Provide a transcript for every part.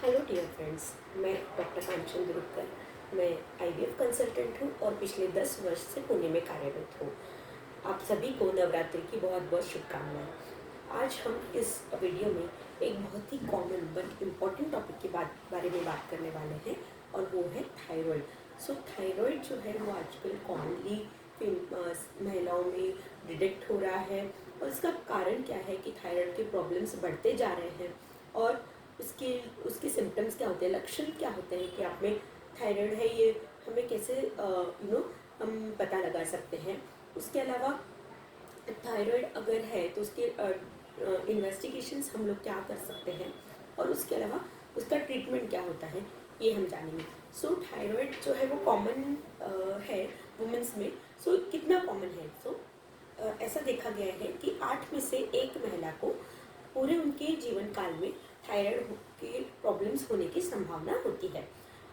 Hello dear friends, मैं doctor कांचन दुरुक्कर। मैं IVF consultant हूँ और पिछले 10 वर्ष से पुणे में कार्यरत हूँ। आप सभी को नवरात्रि की बहुत बहुत शुभकामनाएं। आज हम इस वीडियो में एक बहुत ही कॉमन बट इम्पॉर्टेंट टॉपिक के बारे में बात करने वाले हैं और वो है थायराइड। सो थायराइड जो है वो आजकल कॉमनली महिलाओं में डिटेक्ट हो रहा है और इसका कारण क्या है कि थायराइड के प्रॉब्लम्स बढ़ते जा रहे हैं और उसके उसके सिम्टम्स क्या होते हैं, लक्षण क्या होते हैं कि आप में थायराइड है, ये हमें कैसे हम पता लगा सकते हैं। उसके अलावा थायराइड अगर है तो उसके इन्वेस्टिगेशंस हम लोग क्या कर सकते हैं और उसके अलावा उसका ट्रीटमेंट क्या होता है, ये हम जानेंगे। सो थायराइड जो है वो कॉमन है वुमेंस में। सो कितना कॉमन है? ऐसा देखा गया है कि 8 में से 1 महिला को पूरे उनके जीवन काल में थायराइड के प्रॉब्लम्स होने की संभावना होती है।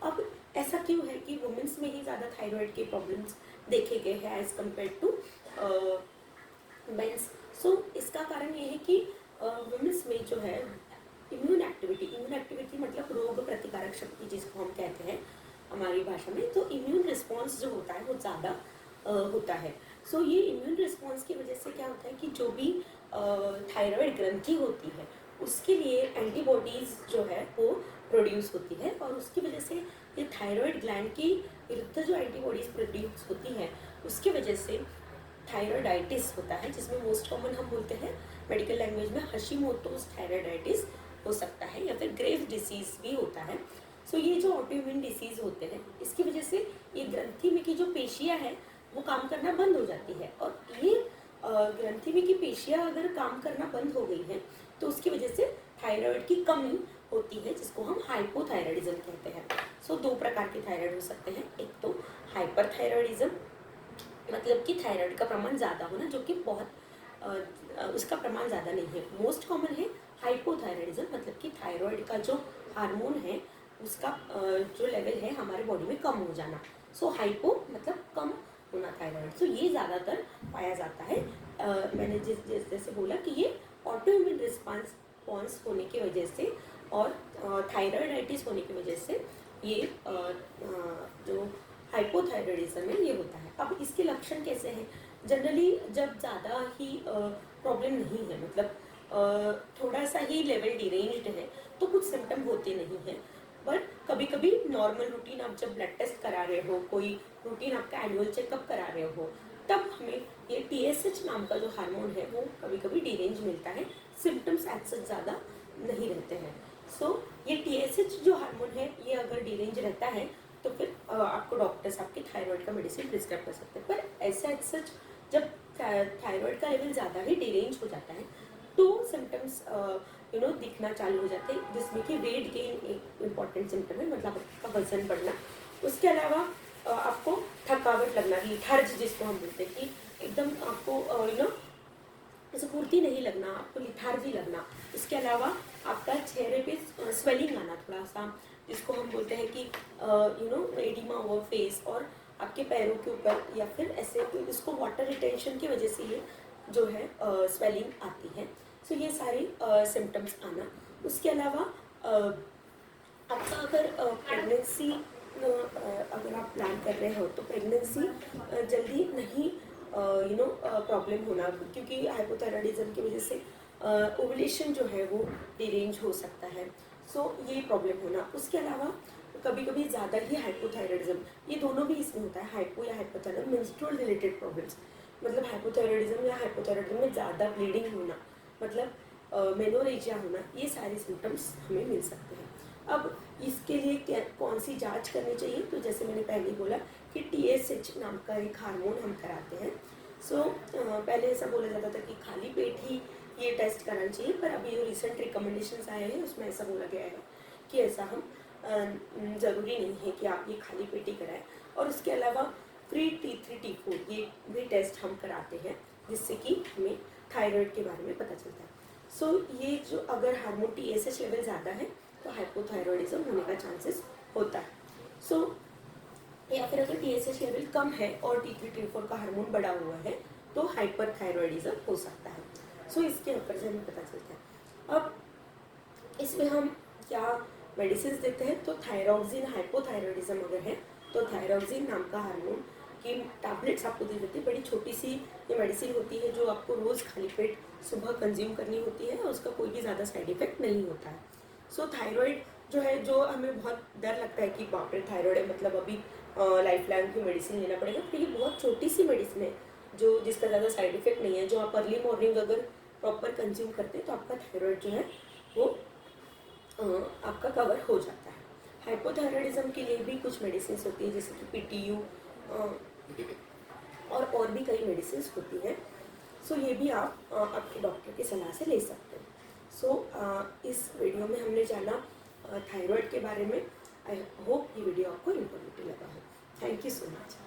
अब ऐसा क्यों है कि वुमेन्स में ही ज़्यादा थायराइड के प्रॉब्लम्स देखे गए हैं एज कम्पेयर टू मेंस? सो इसका कारण ये है कि वुमेन्स में जो है इम्यून एक्टिविटी मतलब रोग प्रतिकारक शक्ति जिसको हम कहते हैं हमारी भाषा में, तो इम्यून रिस्पॉन्स जो होता है वो ज़्यादा होता है। सो ये इम्यून रिस्पॉन्स की वजह से क्या होता है कि जो भी थायराइड ग्रंथि होती है उसके लिए एंटीबॉडीज़ जो है वो प्रोड्यूस होती है और उसकी वजह से ये थायराइड ग्लैंड की विरुद्ध जो एंटीबॉडीज़ प्रोड्यूस होती हैं उसकी वजह से थायराइडाइटिस होता है, जिसमें मोस्ट कॉमन हम बोलते हैं मेडिकल लैंग्वेज में हशीमोटोज थायराइडाइटिस हो सकता है या फिर ग्रेव डिसीज भी होता है। सो ये जो ऑटोइम्यून डिसीज होते हैं इसकी वजह से ये ग्रंथि में की जो पेशियां हैं वो काम करना बंद हो जाती है और ये ग्रंथि में की पेशियां अगर काम करना बंद हो गई हैं तो उसकी वजह से थायराइड की कमी होती है जिसको हम हाइपोथायराइडिज्म कहते हैं। सो 2 प्रकार के थायराइड हो सकते हैं। एक तो हाइपरथायराइडिज्म मतलब कि थायराइड का प्रमाण ज़्यादा होना, जो कि बहुत उसका प्रमाण ज़्यादा नहीं है। मोस्ट कॉमन है हाइपोथायराइडिज्म मतलब कि थायराइड का जो हार्मोन है उसका जो लेवल है हमारे बॉडी में कम हो जाना। सो हाइपो मतलब कम होना थायराइड। सो ये ज़्यादातर पाया जाता है। मैंने जैसे बोला कि ये ऑटोइम्यून रिस्पॉन्स होने की वजह से और थायराइडाइटिस होने की वजह से ये जो हाइपोथायराइडिज्म में ये होता है। अब इसके लक्षण कैसे हैं? जनरली जब ज़्यादा ही प्रॉब्लम नहीं है, मतलब थोड़ा सा ही लेवल डिरेंज्ड है तो कुछ सिम्टम होते नहीं हैं, बट कभी कभी नॉर्मल रूटीन आप जब ब्लड टेस्ट करा रहे हो, कोई रूटीन आपका एनुअल चेकअप करा रहे हो, तब हमें ये TSH नाम का जो हार्मोन है वो कभी कभी डिरेंज मिलता है। सिम्टम्स ऐसे ज़्यादा नहीं रहते हैं। सो ये TSH जो हार्मोन है ये अगर डिरेंज रहता है तो फिर आपको डॉक्टर्स आपके थायराइड का मेडिसिन प्रिस्क्राइब कर सकते हैं। पर ऐसा सच जब थायराइड का लेवल ज़्यादा ही डिरेंज हो जाता है तो सिम्टम्स दिखना चालू हो जाते हैं, जिसमें कि वेट गेन एक इम्पॉर्टेंट सिम्टम है, मतलब आपका वजन बढ़ना। उसके अलावा आपको थकावट लगना, लिथार्जी जिसको हम बोलते हैं कि एकदम आपको स्फूर्ति नहीं लगना, आपको लिथार्जी लगना। उसके अलावा आपका चेहरे पे स्वेलिंग आना थोड़ा सा, जिसको हम बोलते हैं कि एडिमा ओवर फेस, और आपके पैरों के ऊपर या फिर ऐसे इसको वाटर रिटेंशन की वजह से ये जो है स्वेलिंग आती है। सो ये सारे सिम्टम्स आना। उसके अलावा आपका अगर प्रेगनेंसी अगर आप प्लान कर रहे हो तो प्रेगनेंसी जल्दी नहीं प्रॉब्लम होना, क्योंकि हाइपोथायराइडिज्म की वजह से ओवुलेशन जो है वो डिरेंज हो सकता है। सो ये प्रॉब्लम होना। उसके अलावा कभी कभी ज़्यादा ही हाइपोथायराइडिज्म, ये दोनों भी इसमें होता है, हाइपो या हाइपोथायराइड, मेंस्ट्रुअल रिलेटेड प्रॉब्लम्स, मतलब हाइपोथायराइडिज्म या हाइपोथायराइडिज्म में ज़्यादा ब्लीडिंग होना, मतलब मेनोरेजिया होना, ये सारे सिम्टम्स हमें मिल सकते हैं। अब इसके लिए कौन सी जांच करनी चाहिए? तो जैसे मैंने पहले बोला कि TSH नाम का एक हार्मोन हम कराते हैं। सो पहले ऐसा बोला जाता था कि खाली पेट ही ये टेस्ट कराना चाहिए, पर अभी जो रिसेंट रिकमेंडेशंस आए हैं उसमें ऐसा बोला गया है कि ऐसा हम ज़रूरी नहीं है कि आप ये खाली पेट ही कराएं। और उसके अलावा फ्री T3 T4 ये भी टेस्ट हम कराते हैं, जिससे कि हमें थायराइड के बारे में पता चलता है। सो ये जो अगर हार्मोन TSH लेवल ज़्यादा है तो हाइपोथायराइडिज्म होने का चांसेस होता है। सो या फिर अगर TSH लेवल कम है और T3 T4 का हार्मोन बढ़ा हुआ है तो हाइपरथायराइडिज्म हो सकता है। सो इसके ऊपर से हमें पता चलता है। अब इसमें हम क्या मेडिसिन देते हैं तो थायरॉक्सिन हाइपोथायरॉयडिज्म अगर है तो थायरॉक्सिन नाम का हार्मोन की टैबलेट्स आपको दी जाती है। बड़ी छोटी सी ये मेडिसिन होती है जो आपको रोज़ खाली पेट सुबह कंज्यूम करनी होती है और उसका कोई भी ज़्यादा साइड इफेक्ट नहीं होता है। सो थायराइड जो है, जो हमें बहुत डर लगता है कि बाप रे थायराइड है मतलब अभी लाइफ लाइन की मेडिसिन लेना पड़ेगा, तो ये बहुत छोटी सी मेडिसिन है जो जिसका ज़्यादा साइड इफेक्ट नहीं है, जो आप अर्ली मॉर्निंग अगर प्रॉपर कंज्यूम करते हैं तो आपका थायराइड जो है वो आपका कवर हो जाता है। हाइपोथायरॉयडिज्म के लिए भी कुछ मेडिसिन होती है जैसे कि पीटीयू और भी कई मेडिसिन होती हैं। सो ये भी आप आपके डॉक्टर की सलाह से ले सकते हैं। सो इस वीडियो में हमने जाना थायराइड के बारे में। आई होप ये वीडियो आपको इन्फॉर्मेटिव लगा हो। Thank you so much.